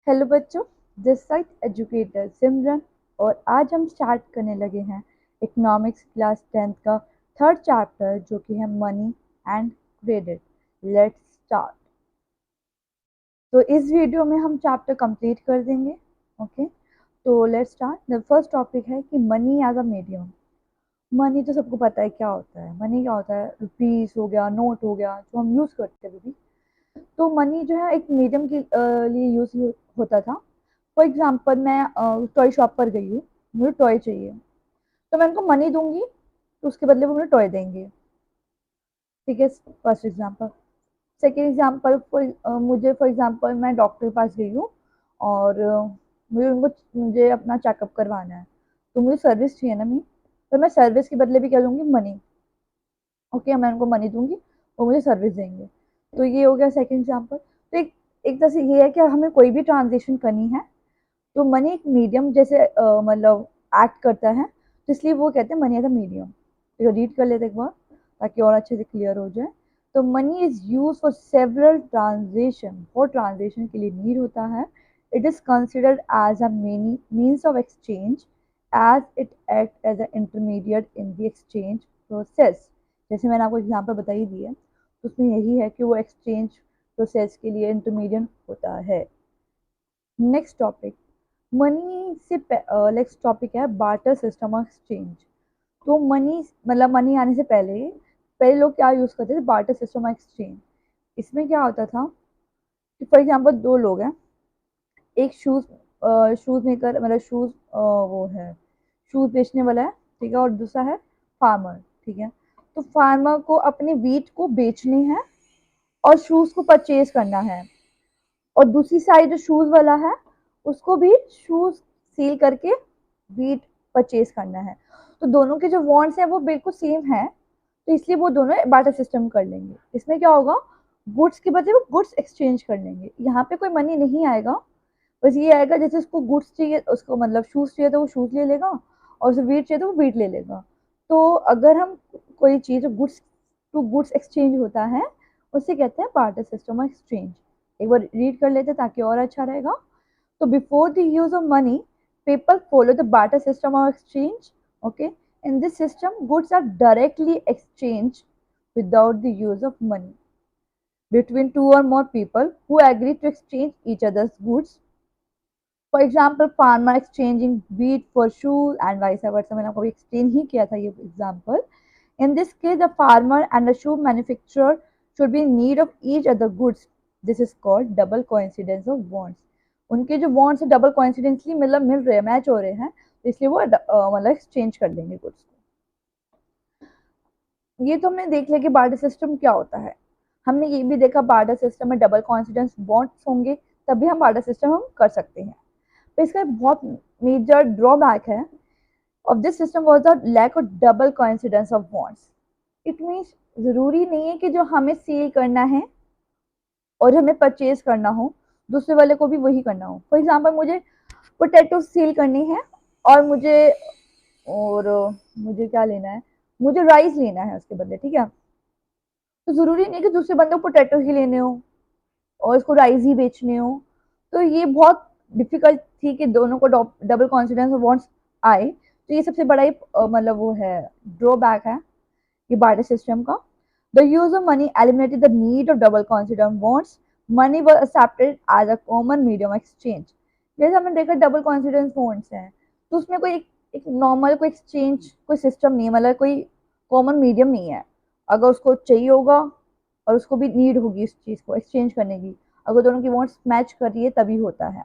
Hello बच्चों, this side educator सिमरन। और आज हम स्टार्ट करने लगे हैं इकोनॉमिक्स क्लास 10th का थर्ड चैप्टर जो कि है money and credit. Let's start. तो इस वीडियो में हम चैप्टर कंप्लीट कर देंगे। ओके, तो let's start. The first topic है कि money as a medium. Money तो सबको पता है क्या होता है। मनी क्या होता है? रुपीस हो गया, नोट हो गया, जो हम यूज़ करते हैं। तो मनी जो है एक मीडियम के लिए यूज़ होता था। फॉर एग्जाम्पल मैं टॉय शॉप पर गई हूँ, मुझे टॉय चाहिए, तो मैं उनको मनी दूंगी तो उसके बदले वो मुझे टॉय देंगे। ठीक है, फर्स्ट एग्जाम्पल। सेकेंड एग्जाम्पल, मुझे फॉर एग्जाम्पल मैं डॉक्टर के पास गई हूँ और मुझे अपना चेकअप करवाना है, तो मुझे सर्विस चाहिए ना। मैं तो मैं सर्विस के बदले भी क्या दूंगी? मनी। ओके, मैं उनको मनी दूंगी, वो मुझे सर्विस देंगे। तो ये हो गया सेकेंड एग्जाम्पल। तो एक तरह से ये है कि हमें कोई भी ट्रांजेक्शन करनी है तो मनी एक मीडियम जैसे मतलब एक्ट करता है, तो इसलिए वो कहते हैं मनी एज अ मीडियम। तो रीड कर लेते एक बार ताकि और अच्छे से क्लियर हो जाए। तो money is use for several transaction, और ट्रांजेक्शन के लिए नीड होता है। It is considered as a means of exchange as it act as a intermediate in the exchange process. जैसे मैंने आपको एग्जाम्पल बताई दी है, तो उसमें यही है कि वो एक्सचेंज प्रोसेस के लिए इंटरमीडिएट होता है। नेक्स्ट टॉपिक, मनी से नेक्स्ट टॉपिक है बार्टर सिस्टम ऑफ एक्सचेंज। तो मनी मतलब मनी आने से पहले पहले लोग क्या यूज़ करते थे? Barter system of exchange. इसमें क्या होता था कि फॉर एग्जांपल दो लोग हैं, एक शूज़ मेकर मतलब शूज़ वो है, शूज़ बेचने वाला है, ठीक है, और दूसरा है फार्मर। ठीक है, तो फार्मर को अपने वीट को बेचने हैं और शूज़ को परचेज करना है, और दूसरी साइड जो शूज वाला है उसको भी शूज सील करके बीट परचेज करना है। तो दोनों के जो वांट्स हैं वो बिल्कुल सेम है, तो इसलिए वो दोनों बार्टर सिस्टम कर लेंगे। इसमें क्या होगा? गुड्स के बदले वो गुड्स एक्सचेंज कर लेंगे। यहाँ पे कोई मनी नहीं आएगा, बस ये आएगा जैसे उसको गुड्स चाहिए, उसको मतलब शूज चाहिए तो वो शूज ले लेगा, और उसे वीट चाहिए तो वो वीट ले लेगा। तो अगर हम कोई चीज़ गुड्स टू गुड्स एक्सचेंज होता है, उसे कहते हैं बार्टर सिस्टम ऑफ एक्सचेंज। एक बार रीड कर लेते ताकि और अच्छा रहेगा। तो before the use of money, people follow the barter system of exchange. Okay, in this system goods are directly exchanged without the use of money between two or more people who agree to exchange each other's goods. For example, farmer exchanging wheat for shoes and vice versa. मैंने आपको explain ही किया था ये example. In this case, the farmer and the shoe manufacturer should be in need of each other goods. This is called double coincidence of wants. उनके जो wants है double coincidentally मतलब मिल रहे हैं, मैच हो रहे हैं, तो इसलिए वो मतलब एक्सचेंज कर लेंगे गुड्स को। ये तो हमने देख लिया कि बार्टर सिस्टम क्या होता है। हमने ये भी देखा बार्टर सिस्टम में डबल कॉन्सिडेंस बॉन्ड्स होंगे तभी हम बार्टर सिस्टम हम कर सकते हैं। तो इसका बहुत मेजर ड्रॉबैक है of this system was the lack of double coincidence of bonds. It means जरूरी नहीं है कि जो हमें सेल करना है और हमें परचेज करना हो, दूसरे वाले को भी वही करना हो। फॉर एग्जाम्पल मुझे पोटैटो सेल करनी है और और मुझे क्या लेना है? मुझे राइस लेना है उसके बदले। ठीक है, तो जरूरी नहीं कि दूसरे बंदे को पोटैटो ही लेने हो और इसको राइस ही बेचने हो। तो ये बहुत डिफिकल्ट थी कि दोनों को डबल कॉन्फिडेंस और वांट्स आए। तो ये सबसे बड़ा मतलब वो है ड्रॉबैक है ये बार्टर सिस्टम का। The use of money eliminated the need of double confidence wants. Money was accepted as a common medium exchange. जैसे हमने देखा डबल कॉन्फिडेंस वांट्स हैं, तो उसमें कोई एक नॉर्मल कोई एक्सचेंज कोई सिस्टम नहीं है, मतलब कोई कॉमन मीडियम नहीं है। अगर उसको चाहिए होगा और उसको भी नीड होगी इस चीज़ को एक्सचेंज करने की, अगर दोनों की वांट्स मैच कर रही है तभी होता है।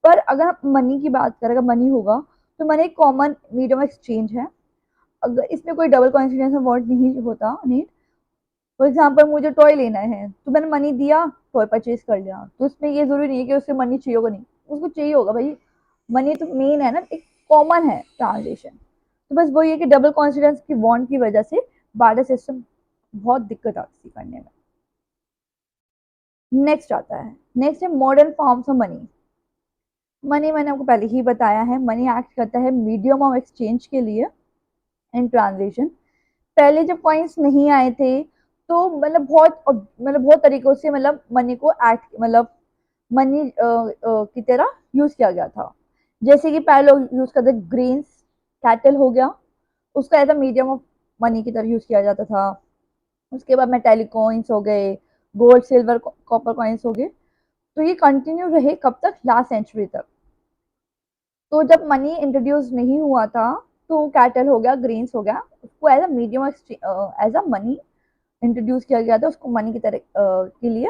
पर अगर हम मनी की बात करें, अगर मनी होगा तो मनी एक कॉमन मीडियम एक्सचेंज है। अगर इसमें कोई डबल कॉन्सिडेंस वांट नहीं होता नीड। फॉर एग्जाम्पल मुझे टॉय लेना है तो मैंने मनी दिया, टॉय परचेज कर लिया, तो इसमें ये जरूरी नहीं है कि उससे मनी चाहिए होगा, नहीं उसको चाहिए होगा भाई। मनी तो मेन है ना, एक कॉमन है ट्रांजेक्शन। तो बस वही है कि डबल कॉन्सिडेंस की वांट की वजह से बार्टर सिस्टम बहुत दिक्कत आती है करने में। नेक्स्ट आता है, नेक्स्ट है modern forms of money. Money मैंने आपको पहले ही बताया है, मनी एक्ट करता है मीडियम ऑफ एक्सचेंज के लिए इन ट्रांजेक्शन। पहले जब कॉइन्स नहीं आए थे तो मतलब बहुत तरीकों से मतलब मनी को एक्ट मतलब मनी की तरह यूज किया गया था। जैसे कि पहले लोग यूज करते ग्रेन्स, कैटल हो गया, उसका as a medium of money की तरह यूज किया जाता था। उसके बाद मेटेलिक कॉइन्स हो गए, गोल्ड सिल्वर कॉपर कॉइन्स हो गए। तो ये कंटिन्यू रहे कब तक, लास्ट सेंचुरी तक। तो जब मनी इंट्रोड्यूस नहीं हुआ था तो कैटल हो गया, ग्रेन्स हो गया, उसको as a medium as a money introduce किया गया था, उसको मनी की तरह के लिए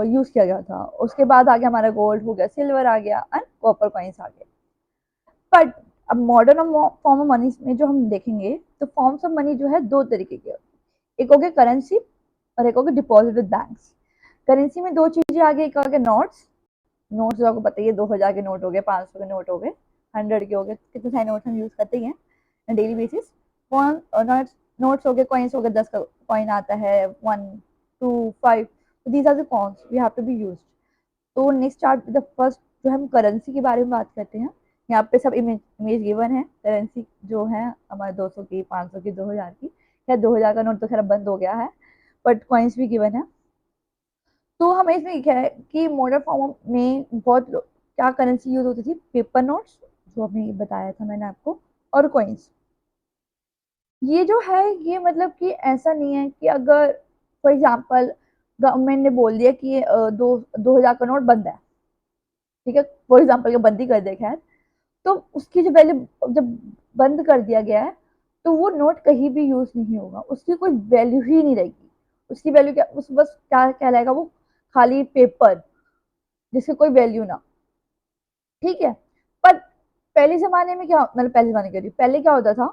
यूज किया गया था। उसके बाद आ गया हमारा गोल्ड हो गया, सिल्वर आ गया एंड कॉपर कॉइन्स आ गए। बट अब मॉडर्न फॉर्म ऑफ मनी में जो हम देखेंगे तो फॉर्म्स ऑफ मनी जो है दो तरीके के, एक हो गया करेंसी और एक हो गया डिपॉजिट विद बैंक्स। करेंसी में दो चीजें आ गई, एक हो गया नोट्स। नोट्स जो आपको बताइए, 2000 के नोट हो गए, 500 के नोट हो गए, 100 के हो गए, कितने सारे नोट्स हम यूज करते ही हैं डेली बेसिस। नोट्स हो गए, कॉइन्स हो गए, 10 का कॉइन आता है, 1, 2, 5, these are the coins we have to be used. तो next start with the first, जो हम करेंसी के बारे में बात करते हैं। यहाँ पे सब इमेज गिवन है, करेंसी जो है हमारे 200 की, 500 की, 2000 की। खैर 2000 का नोट तो खैर बंद हो गया है, बट कॉइन्स भी गिवन है। तो हमें इसमें लिखा है कि मॉडर्न फॉर्म में बहुत क्या करेंसी यूज होती थी, पेपर नोट्स जो अभी बताया था मैंने आपको, और कॉइन्स। ये जो है ये मतलब कि ऐसा नहीं है कि अगर फॉर एग्जांपल गवर्नमेंट ने बोल दिया कि ये 2000 का नोट बंद है, ठीक है, फॉर एग्जांपल का बंदी कर दे खैर, तो उसकी जो वैल्यू जब बंद कर दिया गया है तो वो नोट कहीं भी यूज नहीं होगा, उसकी कोई वैल्यू ही नहीं रहेगी। उसकी वैल्यू क्या, उस बस क्या कहलाएगा वो, खाली पेपर जिसकी कोई वैल्यू ना, ठीक है। पर पहले जमाने में क्या, मतलब पहले जमाने के लिए पहले क्या होता था,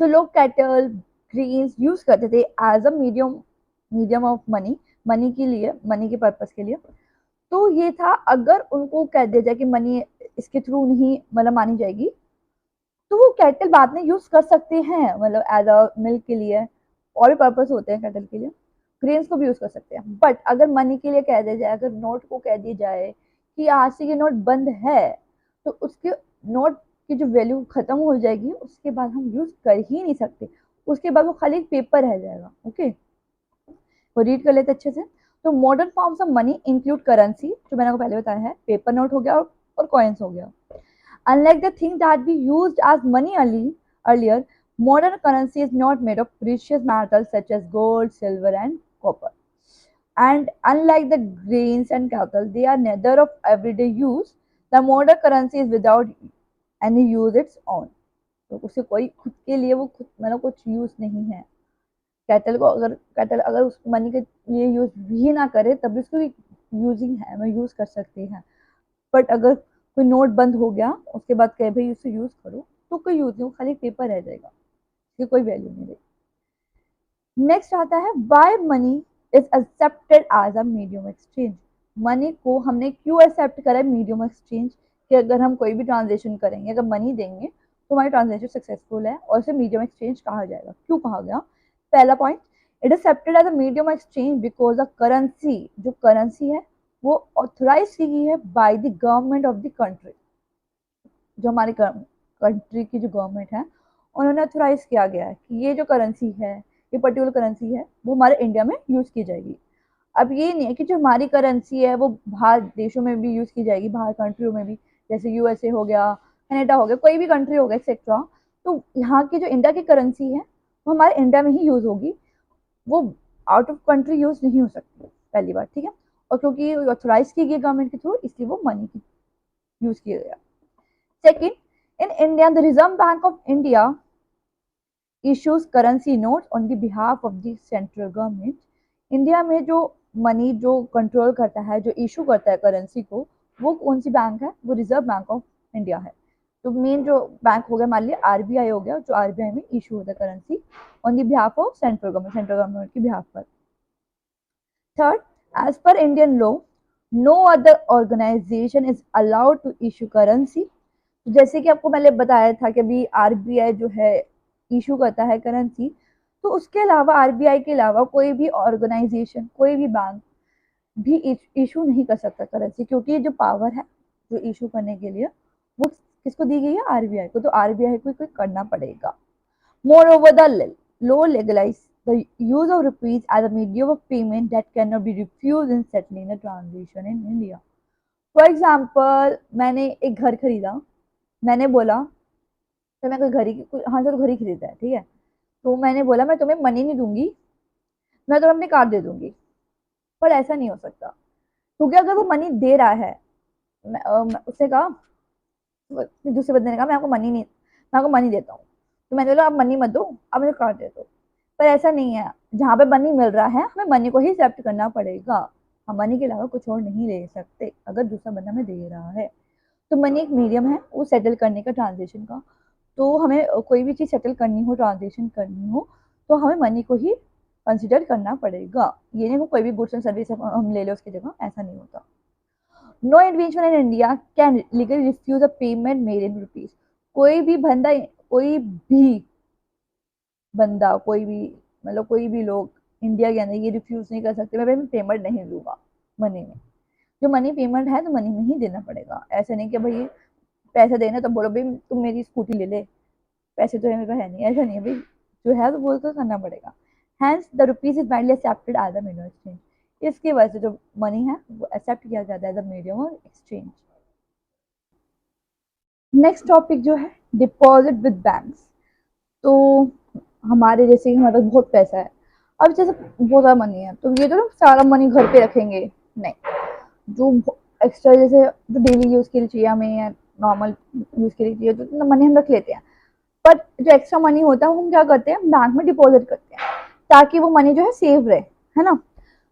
जो लोग कैटल ग्रीन्स यूज करते थे as a medium of money, money के लिए, मनी के पर्पज के लिए। तो ये था अगर उनको कह दिया जाए कि मनी इसके थ्रू नहीं मतलब मानी जाएगी, तो वो कैटल बाद में यूज कर सकते हैं, मतलब एज अ मिल्क के लिए, और भी पर्पज होते हैं कैटल के लिए, ग्रेन्स को भी यूज कर सकते हैं। बट अगर मनी के लिए कह दिया जाए, अगर नोट को कह दिया जाए कि आज से ये नोट बंद है, तो उसके नोट की जो वैल्यू खत्म हो जाएगी, उसके बाद हम यूज कर ही नहीं सकते, उसके बाद वो खाली एक पेपर रह जाएगा। ओके, वो रीड कर लेते अच्छे से। तो modern forms of money include currency, जो मैंने आपको पहले बताया है, पेपर नोट हो गया और कॉइन्स हो गया। Unlike the thing that we used as money earlier, modern currency is not made of precious metals such as gold, silver, and copper. And unlike the grains and cattle, they are neither of everyday use. The modern currency is without any use its own. तो उसे कोई खुद के लिए वो खुद मतलब कुछ यूज नहीं है। कैटल अगर उस मनी के लिए यूज भी ना करे तब भी उसको यूजिंग है, मैं यूज कर सकते हैं। बट अगर कोई नोट बंद हो गया उसके बाद कहे भाई उसे यूज करो, तो कोई यूज नहीं, खाली पेपर रह जाएगा, उसकी कोई वैल्यू नहीं रहेगी। नेक्स्ट आता है why money is accepted as a medium exchange. Money को हमने क्यों एक्सेप्ट करा है मीडियम एक्सचेंज, कि अगर हम कोई भी ट्रांजेक्शन करेंगे, अगर मनी देंगे तो हमारी ट्रांजेक्शन सक्सेसफुल है, और इसे मीडियम एक्सचेंज कहा जाएगा। क्यों कहा गया, पहला point, it is accepted as a medium exchange because the currency, जो करेंसी है वो ऑथोराइज की गई है by the government of the country. जो हमारी कंट्री की जो गवर्नमेंट है उन्होंने अथोराइज किया गया है कि ये जो करेंसी है, ये पर्टिकुलर करेंसी है, वो हमारे इंडिया में यूज की जाएगी। अब ये नहीं है कि जो हमारी करेंसी है वो बाहर देशों में भी यूज की जाएगी, बाहर कंट्रियों में भी, जैसे यूएसए हो गया, कनाडा हो गया, कोई भी कंट्री हो गया एक्सेट्रा। तो यहाँ की जो इंडिया की करेंसी है वो हमारे इंडिया में ही यूज होगी, वो आउट ऑफ कंट्री यूज नहीं हो सकती, पहली बात, ठीक है। और क्योंकि ऑथोराइज की गई गवर्नमेंट के थ्रू, इसलिए वो मनी की यूज किया गया। Second, in India, the Reserve Bank of India issues currency notes on the behalf of the central government. India में जो मनी जो कंट्रोल करता है, जो इशू करता है करेंसी को, वो कौन सी बैंक है, वो रिजर्व बैंक ऑफ इंडिया है। तो मेन जो बैंक हो गया मान लिया आरबीआई हो गया, जो आरबीआई में इशू होता है currency on the behalf of central government की बिहाफ पर। Third, as per Indian law, no other organisation is allowed to issue currency. जैसे कि आपको मैंने बताया था कि अभी आरबीआई जो है इशू करता है करेंसी, तो उसके अलावा आरबीआई के अलावा कोई भी ऑर्गेनाइजेशन, कोई भी बैंक भी इशू नहीं कर सकता करेंसी, क्योंकि जो पावर है जो इशू करने के लिए वो किसको दी गई है, आरबीआई को, तो आरबीआई को कोई करना पड़ेगा। Moreover the law legalize The use of rupees as a medium of payment that cannot be refused in settling a transaction in India. For example, मैंने एक घर खरीदा, मैंने बोला तो मैं कोई घर ही हाँ चलो घर ही खरीदा है, ठीक है। तो मैंने बोला मैं तुम्हें मनी नहीं दूंगी, मैं तुम्हें अपनी कार्ड दे दूंगी। पर ऐसा नहीं हो सकता, क्योंकि अगर वो मनी दे रहा है, उसने कहा, दूसरे बंदे ने कहा मैं आपको मनी नहीं, मैं आपको मनी देता हूँ, तो मैंने बोला आप मनी मत दो, आप मुझे कार्ड दे दो। पर ऐसा नहीं है, जहाँ पे मनी मिल रहा है हमें मनी को ही एक्सेप्ट करना पड़ेगा, हम मनी के अलावा कुछ और नहीं ले सकते अगर दूसरा बंदा हमें दे रहा है। तो मनी एक मीडियम है वो सेटल करने का, ट्रांजेक्शन का। तो हमें कोई भी चीज़ सेटल करनी हो, ट्रांजेक्शन करनी हो, तो हमें मनी को ही कंसिडर करना पड़ेगा। ये नहीं कोई भी गुड्स एंड सर्विस हम ले लो उसकी जगह, ऐसा नहीं होता। No individual in India can legally refuse a payment made in rupees. कोई भी बंदा, कोई भी बंदा, कोई भी मतलब कोई भी लोग इंडिया के अंदर ये रिफ्यूज नहीं कर सकते, मैं पेमेंट नहीं दूंगा मनी में। जो मनी पेमेंट है तो मनी में ही देना पड़ेगा। ऐसा नहीं कि भाई पैसे देना तो बोलो भाई तुम मेरी स्कूटी ले ले, पैसे तो है मेरे पास है नहीं, ऐसा नहीं है भाई, जो है तो वो तो करना पड़ेगा। Hence the rupees is widely accepted as a medium exchange. इसकी वजह से जो मनी है वो एक्सेप्ट किया जाता है as a medium of exchange. Next topic जो है डिपॉजिट विद बैंक्स। तो हमारे जैसे कि हमारे पास बहुत पैसा है, अब जैसे बहुत सारा मनी है, तो ये तो ना सारा मनी घर पे रखेंगे, नहीं। जो एक्स्ट्रा जैसे जो डेली यूज के लिए चाहिए हमें या नॉर्मल यूज के लिए चाहिए तो मनी हम रख लेते हैं। पर जो एक्स्ट्रा मनी होता है वो हम क्या करते हैं, बैंक में डिपॉजिट करते हैं, ताकि वो मनी जो है सेव रहे, है ना।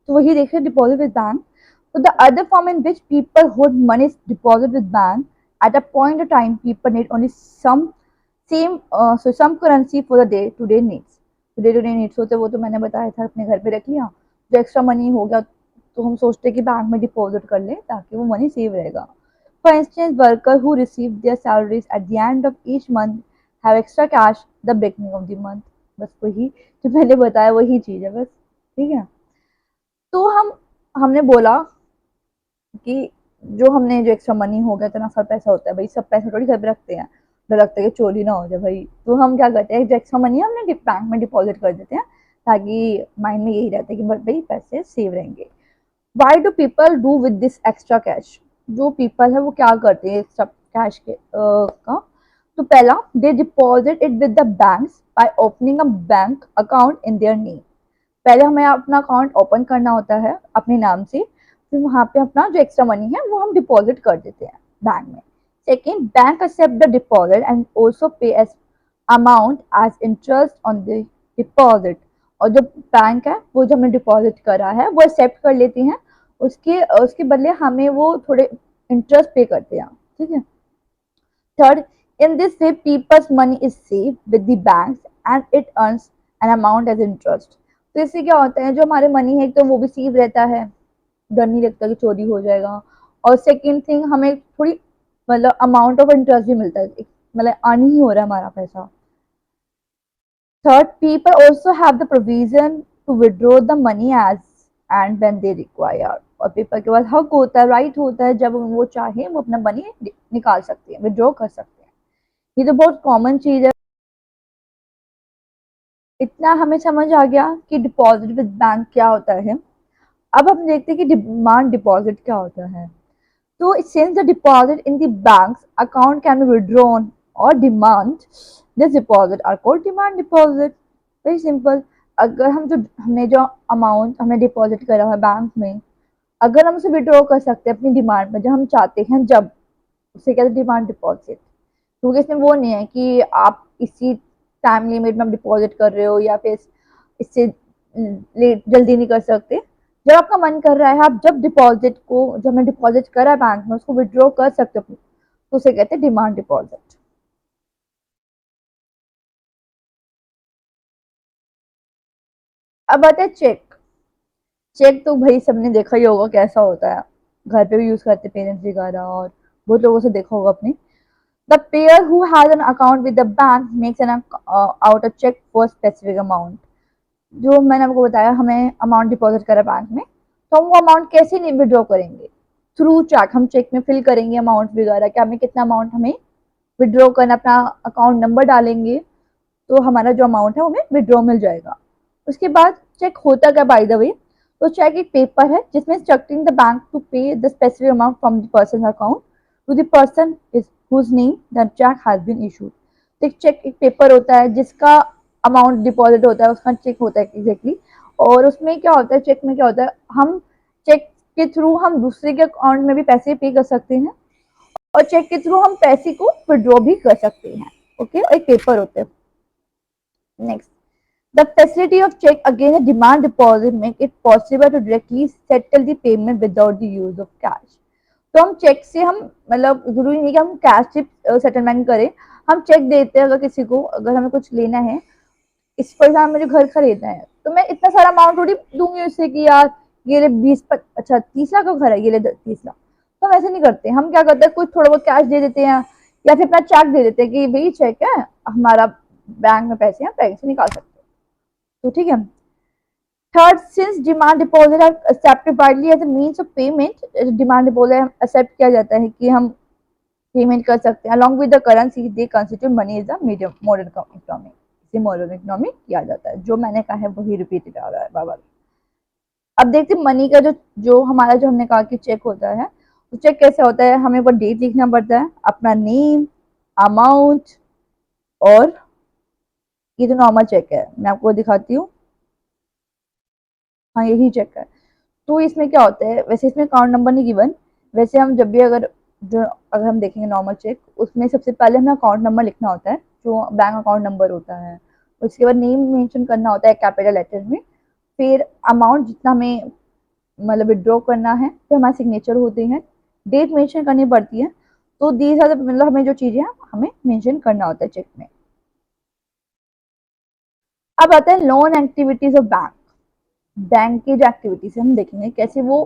तो वही देखिए डिपॉजिट विद बैंक। तो the other form in which people hold money deposit with bank at a point of time people need only some same so some currency for the day to day needs होते वो तो मैंने बताया था, अपने घर पे रख लिया। जो एक्स्ट्रा मनी हो गया तो हम सोचते हैं कि बैंक में डिपॉजिट कर ले ताकि वो मनी सेव रहेगा। For instance, workers who receive their salaries at the end of each month have extra cash the beginning of the month। बस वही जो मैंने बताया वही चीज है बस, ठीक है। तो हमने बोला कि जो हमने जो एक्स्ट्रा मनी हो गया, इतना सारा पैसा होता है भाई, सब पैसा थोड़ी घर पे रखते हैं, डर लगता है कि चोरी ना हो जाए भाई। तो हम क्या करते हैं, जो एक्स्ट्रा मनी है हमने बैंक में डिपॉजिट कर देते हैं, ताकि माइंड में यही रहता है कि भाई पैसे सेव रहेंगे। Why do people do with this extra cash. जो पीपल है वो क्या करते हैं एक्स्ट्रा कैश के का। तो पहला, they deposit it with the banks by opening a bank account in their name. पहले हमें अपना अकाउंट ओपन करना होता है अपने नाम से, फिर वहाँ पे अपना जो एक्स्ट्रा मनी है वो हम डिपॉजिट कर देते हैं बैंक में। Second, bank accept the deposit and also pays amount as interest on the deposit. और जो बैंक है वो जो हमने डिपॉजिट करा है वो एक्सेप्ट कर लेती हैं, उसके उसके बदले हमें वो थोड़े इंटरेस्ट पे करते हैं, ठीक है। Third, in this way people's money is safe with the banks and it earns an amount as interest। तो इससे क्या होता है, जो हमारे मनी है तो वो भी सेफ रहता है, डर नहीं लगता कि चोरी हो जाएगा। और सेकंड थिंग, हमें थोड़ी मतलब अमाउंट ऑफ इंटरेस्ट भी मिलता है, मतलब अर्न ही हो रहा है हमारा पैसा। Third, people also have the provision to withdraw the money as and when they require. और पीपल के पास हक होता है, राइट होता है, जब वो चाहे वो अपना मनी निकाल सकते हैं, विड्रॉ कर सकते हैं। ये तो बहुत कॉमन चीज है। इतना हमें समझ आ गया कि डिपॉजिट विद बैंक क्या होता है। अब हम देखते हैं कि डिमांड डिपॉजिट क्या होता है। तो since the deposit in the bank's account can be withdrawn or demand, this deposit are called demand deposit। Very simple. अगर हमने जो अमाउंट हमने डिपॉजिट करा है बैंक में, अगर हम उसे विड्रॉ कर सकते हैं अपनी डिमांड में, जब हम चाहते हैं, जब, उसे कहते हैं डिमांड डिपॉजिट। क्योंकि इसमें वो नहीं है कि आप इसी टाइम लिमिट में आप डिपॉजिट कर रहे हो या फिर इससे लेट जल्दी नहीं कर सकते। जब आपका मन कर रहा है, आप जब डिपॉजिट को, जब हमने डिपॉजिट करा है बैंक में, उसको विड्रॉ कर सकते हो, तो उसे कहते हैं डिमांड डिपॉजिट। अब आता है चेक। चेक तो भाई सबने देखा ही होगा कैसा होता है, घर पे भी यूज करते पेरेंट्स वगैरह, और बहुत लोगों से देखा होगा अपने। The payer who has an account with the bank makes an out a cheque for specific amount. जो मैंने आपको बताया, हमें अमाउंट डिपॉजिट करा बैंक में, तो हम वो अमाउंट कैसे नहीं विड्रॉ करेंगे, थ्रू चेक। हम चेक में फिल करेंगे अमाउंट वगैरह, कि हमें कितना अमाउंट हमें विड्रॉ करना, अपना अकाउंट नंबर डालेंगे, तो हमारा जो अमाउंट है हमें विड्रॉ मिल जाएगा। उसके बाद चेक होता क्या बाय द वे, तो चेक एक पेपर है जिसमें instructing the bank to pay the specific amount from the person account to the person whose name the cheque has been issued. तो एक चेक एक पेपर होता है जिसका अमाउंट डिपॉजिट होता है, उसका चेक होता है एग्जैक्टली। और उसमें क्या होता है, चेक में क्या होता है, हम चेक के थ्रू हम दूसरे के अकाउंट में भी पैसे पे कर सकते हैं और चेक के थ्रू हम पैसे को विड्रॉ भी कर सकते हैं। ओके, एक पेपर होते हैं। Next, the facility of check against a demand deposit make it possible to directly settle the payment without the use of cash। तो हम चेक से हम मतलब जरूरी नहीं कि हम कैश से सेटलमेंट करें, हम चेक देते हैं अगर किसी को, अगर हमें कुछ लेना है, इस फॉर एग्जाम्पल मुझे घर खरीदना है तो मैं इतना सारा अमाउंट थोड़ी दूंगी उससे कि यार ये ले 30 लाख का घर है, ये ले 30 लाख। तो हम ऐसे नहीं करते, हम क्या करते हैं कुछ थोड़ा बहुत कैश दे देते हैं या फिर अपना चेक दे देते हैं कि भाई चेक है हमारा, बैंक में पैसे हैं, बैंक से निकाल सकते हैं। तो ठीक है। Third, since demand deposit are accepted widely as a means of payment, demand deposit accept किया जाता है कि हम पेमेंट कर सकते हैं along with the currency, they constitute money is the medium modern economy. इसे मॉडर्न इकोनॉमी किया जाता है। जो मैंने कहा है वही रिपीटेड आ रहा है बाबा। अब देखते हैं मनी का जो जो हमारा जो हमने कहा कि चेक होता है, तो चेक कैसे होता है, हमें ऊपर डेट लिखना पड़ता है, अपना नेम, अमाउंट, और ये जो नॉर्मल चेक है मैं आपको दिखाती हूँ। हाँ यही चेक है। तो इसमें क्या होता है, वैसे इसमें अकाउंट नंबर नहीं गिवन, वैसे हम जब भी अगर हम देखेंगे नॉर्मल चेक, उसमें सबसे पहले हमें अकाउंट नंबर लिखना होता है जो बैंक अकाउंट नंबर होता है। उसके बाद नेम मेंशन करना होता है कैपिटल लेटर में, फिर अमाउंट जितना हमें मतलब विड्रॉ करना है, फिर हमारे सिग्नेचर होते हैं, डेट मेंशन करनी पड़ती है। तो दीज आर मतलब हमें जो चीजें हमें मेंशन करना होता है चेक में। अब आता है loan activities of bank. Bank की जो एक्टिविटीज है हम देखेंगे कैसे वो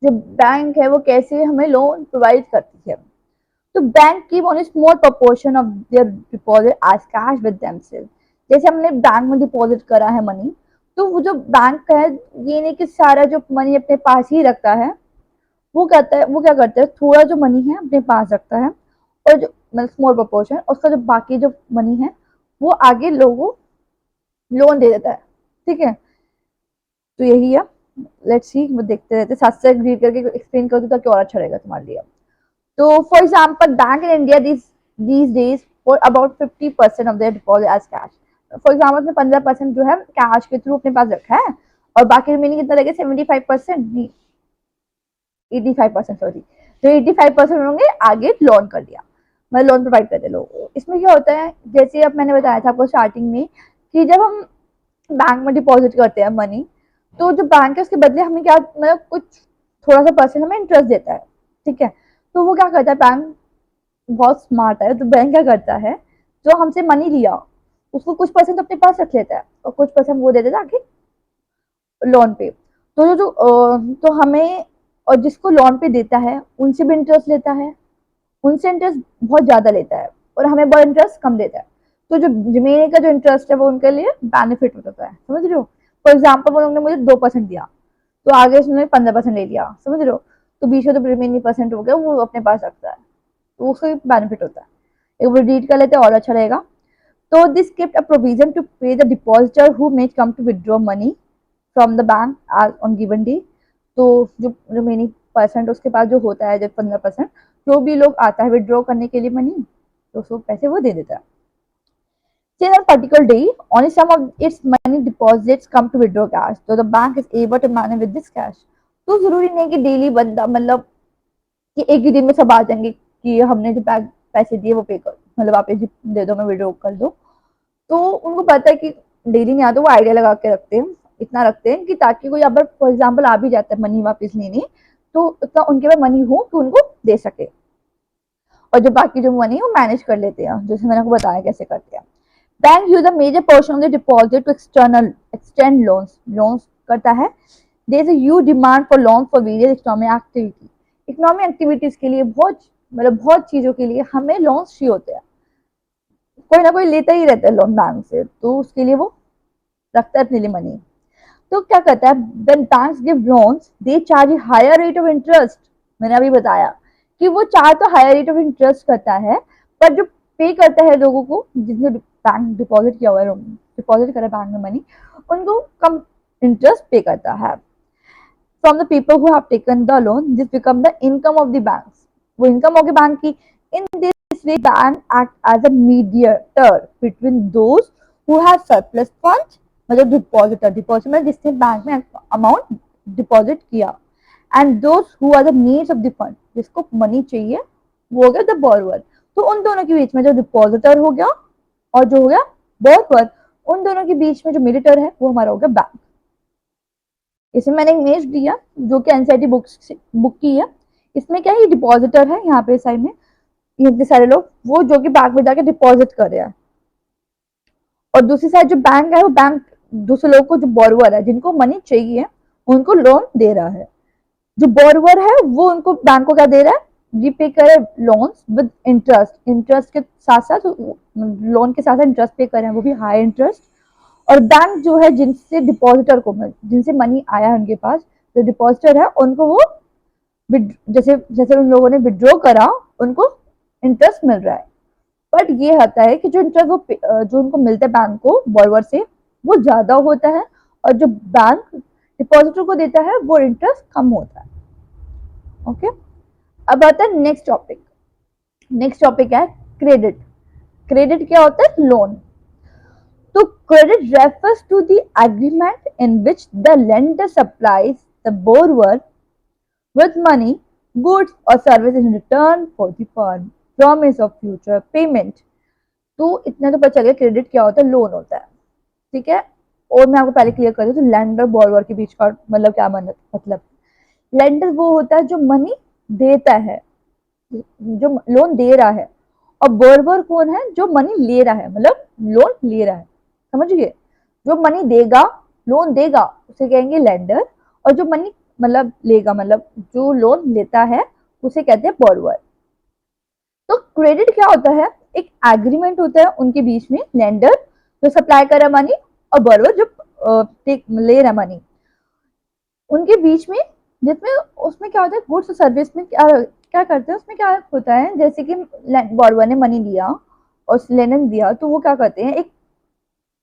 जो बैंक है वो कैसे हमें लोन प्रोवाइड करती है। तो bank keep only small proportion of their deposit as cash with themselves. जैसे हमने बैंक में डिपॉजिट करा है मनी, तो वो जो बैंक है ये नहीं कि सारा जो मनी अपने पास ही रखता है, वो कहता है वो क्या करता है थोड़ा जो मनी है अपने पास रखता है और जो मतलब स्मॉल प्रोपोर्शन, उसका जो बाकी जो मनी है वो आगे लोगों को लोन दे देता है। ठीक है, तो यही है। लेट्स सी, वो देखते रहते साथ साथ रीड करके एक्सप्लेन कर दूँ ताकि और अच्छा रहेगा तुम्हारे लिए। तो for example bank in India these days for about 50% of their deposit as cash। For example में 15% जो है कैश के थ्रू अपने पास रखा है और बाकी रिमेनिंग कितना रहेगा 75%, 85% सॉरी, जो 85% होंगे आगे लोन कर दिया, मतलब लोन प्रोवाइड करते लोग। इसमें क्या होता है जैसे अब मैंने बताया था आपको स्टार्टिंग में कि जब हम बैंक में डिपॉजिट करते हैं मनी, तो जो बैंक है उसके बदले हमें क्या मतलब कुछ थोड़ा सा परसेंट हमें इंटरेस्ट देता है। ठीक है, तो वो क्या करता है बैंक बहुत स्मार्ट है, तो बैंक क्या करता है जो हमसे मनी लिया उसको कुछ परसेंट अपने पास रख लेता है और कुछ परसेंट वो दे देता है आगे लोन पे। तो तो हमें और जिसको लोन पे देता है उनसे भी इंटरेस्ट लेता है, उनसे इंटरेस्ट बहुत ज्यादा लेता है और हमें बहुत इंटरेस्ट कम देता है। तो जो जमीन का जो इंटरेस्ट है वो उनके लिए बेनिफिट होता है, समझ रहे हो। फॉर एग्जाम्पल वो लोग ने मुझे 2% दिया तो आगे उसने 15% ले लिया, समझ रहे हो। तो बीच में तो रिमेनिंग परसेंट हो गया वो अपने पास रखता है, तो उसको बेनिफिट होता है। एक बार रीड कर लेते हैं और अच्छा रहेगा। तो this gift a provision to pay the depositor who may come to withdraw money from the bank on given day. तो जो रिमेनिंग परसेंट उसके पास जो होता है, जो 15%, जो भी लोग आता है विदड्रॉ करने के लिए मनी, तो उसको पैसे वो दे देता है। Since on particular day, only some of its money deposits come to withdraw cash, so the bank is able to manage with this cash। तो जरूरी नहीं कि डेली बंदा मतलब कि एक ही दिन में सब आ जाएंगे कि हमने जो पैसे दिए वो पे कर मतलब वापस दे दो, मैं विड्रॉ कर दो। तो उनको पता है कि डेली नहीं आता, वो आइडिया लगा के रखते हैं, इतना रखते हैं कि ताकि कोई अगर फॉर एग्जाम्पल आ भी जाता है मनी वापस लेने, तो उतना उनके पास मनी हो कि उनको दे सके, और जो बाकी जो मनी है वो मैनेज कर लेते हैं, जैसे मैंने आपको बताया कैसे करते हैं। Bank use a major portion of the deposit to external extend loans loans करता है। There is a huge demand for loan for various economic activity. Economic activities के लिए बहुत मतलब बहुत चीजों के लिए हमें लोन्स चाहिए होते हैं, कोई ना कोई लेता ही रहता है लोन बैंक से, तो उसके लिए वो रखता है अपने लिए मनी। तो क्या करता है when banks give loans they charge higher rate of interest. मैंने अभी बताया कि वो चार्ज तो हायर रेट ऑफ इंटरेस्ट करता है, पर जो पे करता है लोगों को जिसने बैंक डिपॉजिट किया हुआ है डिपॉजिट करा बैंक में मनी, उनको कम इंटरेस्ट पे करता है। From the people who have taken the loan, this become the income of the bank, वो इनकम होगी बैंक की। In this way bank act as a mediator between those who have surplus fund, मतलब depositor, deposit मतलब जिसने bank में amount deposit किया, and those who are the needs of the fund, जिसको money चाहिए, वो हो गया द बोरोवर। तो उन दोनों के बीच में जो डिपॉजिटर हो गया और जो हो गया बोरोवर, उन दोनों के बीच में जो मीडिएटर है वो हमारा हो गया बैंक। इसमें मैंने इमेज दिया जो कि एनसीईआरटी बुक की है। इसमें क्या है, ये डिपॉजिटर है यहाँ पे साइड में, इतने सारे लोग वो जो कि बैंक में जाके डिपॉजिट कर रहे हैं, और दूसरी साइड जो बैंक है वो बैंक दूसरे लोगों को, जो बोरोवर है जिनको मनी चाहिए, उनको लोन दे रहा है। जो बोरोवर है वो उनको बैंक को क्या दे रहा है, रीपे करे लोन्स विद इंटरेस्ट, इंटरेस्ट के साथ साथ, लोन के साथ साथ इंटरेस्ट पे करें, वो भी हाई इंटरेस्ट। और बैंक जो है जिनसे डिपॉजिटर को, जिनसे मनी आया है उनके पास, जो डिपॉजिटर है उनको वो जैसे जैसे उन लोगों ने विड्रॉ करा, उनको इंटरेस्ट मिल रहा है। बट ये होता है कि जो इंटरेस्ट वो जो उनको मिलता है बैंक को बोरोवर से, वो ज्यादा होता है, और जो बैंक डिपॉजिटर को देता है वो इंटरेस्ट कम होता है। ओके, अब आता है नेक्स्ट टॉपिक। नेक्स्ट टॉपिक है क्रेडिट। क्रेडिट क्या होता है, लोन। तो credit refers to the agreement in which the lender supplies the borrower with money, goods or services in return for the promise of future payment. तो इतना तो पता चल गया क्रेडिट क्या होता है, लोन होता है, ठीक है। और मैं आपको पहले क्लियर कर दूं, तो लेंडर बोरोवर के बीच का मतलब क्या मतलब, लेंडर वो होता है जो मनी देता है, जो लोन दे रहा है, और बोरोवर कौन है, जो मनी ले रहा है, मतलब लोन ले रहा है, समझ गए। जो मनी देगा, लोन देगा, उसे कहेंगे लेंडर, और जो मनी मतलब लेगा, मतलब जो लोन लेता है, उसे कहते हैं बोरोवर। तो क्रेडिट क्या होता है, एक एग्रीमेंट होता है उनके बीच में, लेंडर जो सप्लाई कर रहा है मनी, और बोरोवर जो ले रहा है मनी, उनके बीच में, जिसमें उसमें क्या होता है, गुड्स और सर्विस में क्या क्या करते हैं, उसमें क्या होता है, जैसे कि बोरोवर ने मनी लिया और लेंडर ने दिया, तो वो क्या करते हैं, एक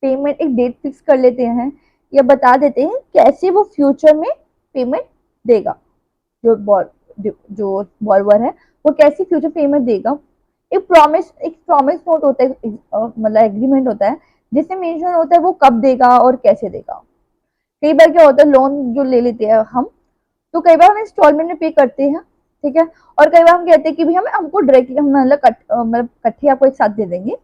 पेमेंट, एक डेट फिक्स कर लेते हैं, या बता देते हैं कैसे वो फ्यूचर में पेमेंट देगा। जो जो बोरोवर है वो कैसी फ्यूचर पेमेंट देगा। एक प्रॉमिस नोट होता है, मतलब एग्रीमेंट होता है, जिसमें मेंशन होता है वो कब देगा और कैसे देगा। कई बार क्या होता है, लोन जो ले लेते हैं हम, तो कई बार हम इंस्टॉलमेंट में पे करते हैं, ठीक है, और कई बार हम कहते हैं कि भाई हमें हमको डायरेक्टली हम मतलब इकट्ठे आपको एक साथ दे देंगे,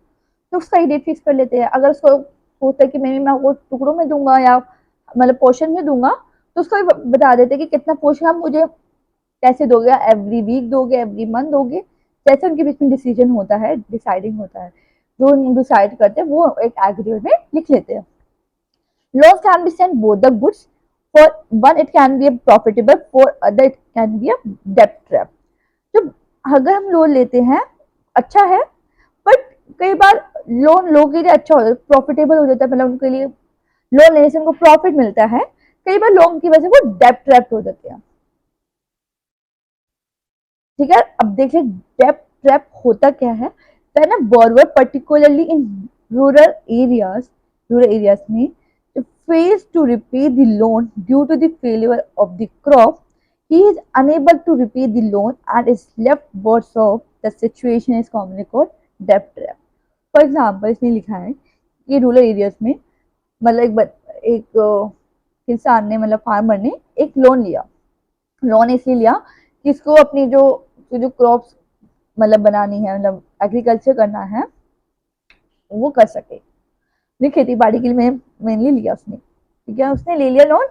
तो उसका ही डेट फिक्स कर लेते हैं। अगर उसको होता है कि मैं आपको टुकड़ों में दूंगा या मतलब पोर्शन में दूंगा, तो उसको भी बता देते हैं कि कितना पोर्शन आप मुझे कैसे दोगे, एवरी वीक दोगे, एवरी मंथ दोगे, जैसे उनके बीच में डिसीजन होता है, डिसाइडिंग होता है, जो डिसाइड करते हैं वो एक एग्रीमेंट में लिख लेते हैं। Loans can be sent both the goods. For one, it can be a profitable. For other, it can be a debt trap. तो अगर हम लोन लेते हैं, अच्छा है, बट कई बार लोन लोगों के लिए अच्छा हो जाता है, प्रॉफिटेबल हो जाता है, मतलब उनके लिए लोन लेने से उनको प्रॉफिट मिलता है। कई बार लोन की वजह से वो डेप्ट ट्रैप हो जाते हैं, ठीक है। अब देखिए डेप्ट ट्रैप होता क्या है, तो ना borrower particularly in rural areas, rural areas में fails to repay the loan due to the failure of the crop, he is unable to repay the loan and is left worse off. The situation is commonly called debt trap. For example, इसमें लिखा है कि rural areas में मतलब एक किसान ने, मतलब फार्मर ने एक लोन लिया। लोन इसलिए लिया कि इसको अपनी जो क्रॉप्स मतलब बनानी है, मतलब एग्रीकल्चर करना है, वो कर सके। नहीं, खेती बाड़ी के लिए मेनली लिया उसने, ठीक है, उसने ले लिया लोन।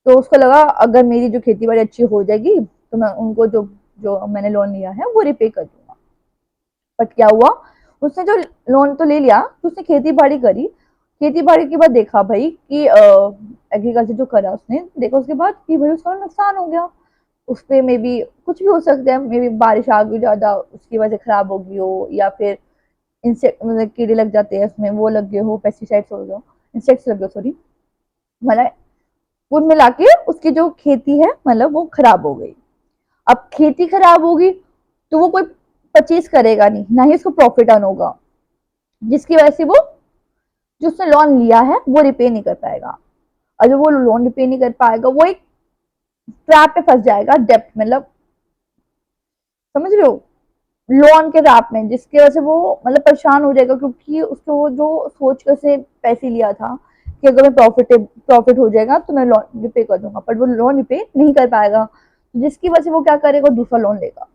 तो उसको लगा अगर मेरी जो खेती बाड़ी अच्छी हो जाएगी तो मैं उनको जो जो मैंने लोन लिया है वो रिपे कर दूंगा। बट क्या हुआ, उसने जो लोन तो ले लिया, तो उसने खेती बाड़ी करी। खेती बाड़ी के बाद देखा भाई कि एग्रीकल्चर जो करा उसने, देखा उसके बाद कि भाई उसका नुकसान हो गया। उस पर मे बी कुछ भी हो सकता है, मे बी बारिश आ गई ज्यादा, उसकी वजह से खराब हो गई हो, या फिर इंसेक्ट मतलब कीड़े लग जाते हैं उसमें, वो लग गए हो, पेस्टिसाइड्स हो गए, इंसेक्ट्स लग गए, सॉरी, मतलब कुल मिला के उसकी जो खेती है मतलब वो खराब हो गई। अब खेती खराब होगी तो वो कोई परचेज करेगा नहीं, ना ही उसको प्रॉफिट अर्न होगा, जिसकी वजह से वो जो उसने लोन लिया है वो रिपे नहीं कर पाएगा, और जब वो लोन रिपे नहीं कर पाएगा वो एक ट्रैप पे फंस जाएगा, डेप्ट मतलब, समझ रहे हो, लोन के ट्रैप में, जिसकी वजह से वो मतलब परेशान हो जाएगा, क्योंकि उसको वो जो सोच कर से पैसे लिया था कि अगर मैं प्रॉफिट हो जाएगा तो मैं लोन रिपे कर दूंगा, पर वो लोन रिपे नहीं कर पाएगा, जिसकी वजह से वो क्या करेगा, दूसरा लोन लेगा।